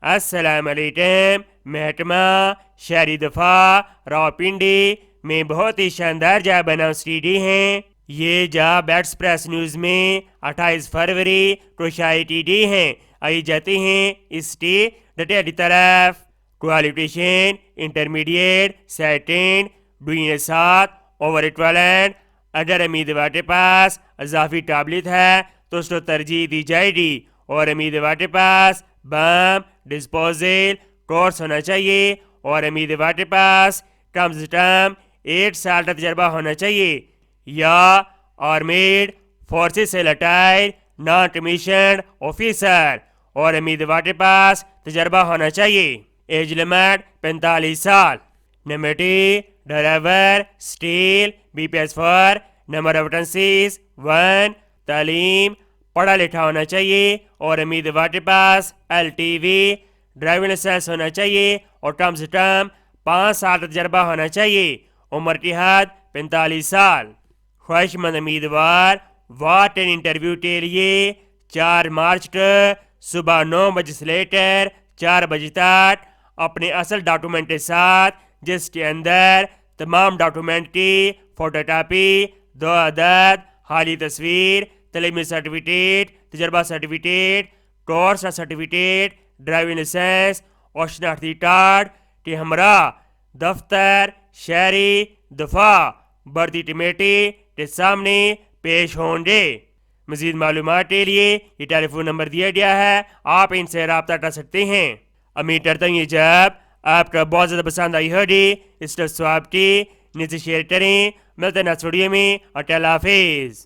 السلام علیکم محکمہ شہری دفاع راولپنڈی میں بہت ہی شاندار جا بناؤ ہیں۔ یہ جا بیٹس پریس نیوز میں 28 فروری کو شائع کی گئی ہیں۔ آئی جاتے ہیں اس کی ڈیٹیل کی طرف۔ کوالیفیکیشن انٹرمیڈیٹ سیکنڈ ڈوئیں 7 اوور 12۔ اگر امیدوار کے پاس اضافی قابلیت ہے تو اس کو ترجیح دی جائے گی، اور امیدوار کے پاس بم ڈسپوزل کورس ہونا چاہیے، اور امیدوار کے پاس کم از کم 1 سال کا تجربہ ہونا چاہیے، یا آرمیڈ فورسز سے ریٹائرڈ نان کمیشنڈ آفیسر، اور امیدوار کے پاس تجربہ ہونا چاہیے۔ ایج لمٹ 45 سال۔ نمبر ڈرائیور اسٹیل BPS4۔ Number of vacancies 1۔ تعلیم پڑھا لکھا ہونا چاہیے، اور امیدوار کے پاس LTV ڈرائیونگ لائسنس ہونا چاہیے، اور کم سے کم 5 سال کا تجربہ ہونا چاہیے۔ عمر کی حد 45 سال۔ خواہش مند امیدوار واک ان انٹرویو کے لیے 4 مارچ کو صبح 9 بجے سے لے کر 4 بجے تک اپنے اصل ڈاکومنٹ کے ساتھ، جس کے اندر تمام ڈاکومنٹ کی فوٹو کاپی، 2 عدد حالی تصویر، تعلیمی سرٹیفکیٹ، تجربہ certificate, course certificate, driving licence اور شناختی کارڈ کے ہمراہ دفتر شہری دفاع بھرتی کمیٹی کے سامنے پیش ہوں گے۔ مزید معلومات کے لیے یہ ٹیلی فون نمبر دیا گیا ہے، آپ ان سے رابطہ کر سکتے ہیں۔ امید کرتا ہوں یہ جب آپ کا بہت زیادہ پسند آئی ہوگی، اس کو سواب کی نیچے شیئر کریں۔ ملتے ہیں نیکسٹ ویڈیو میں، اور اللہ حافظ۔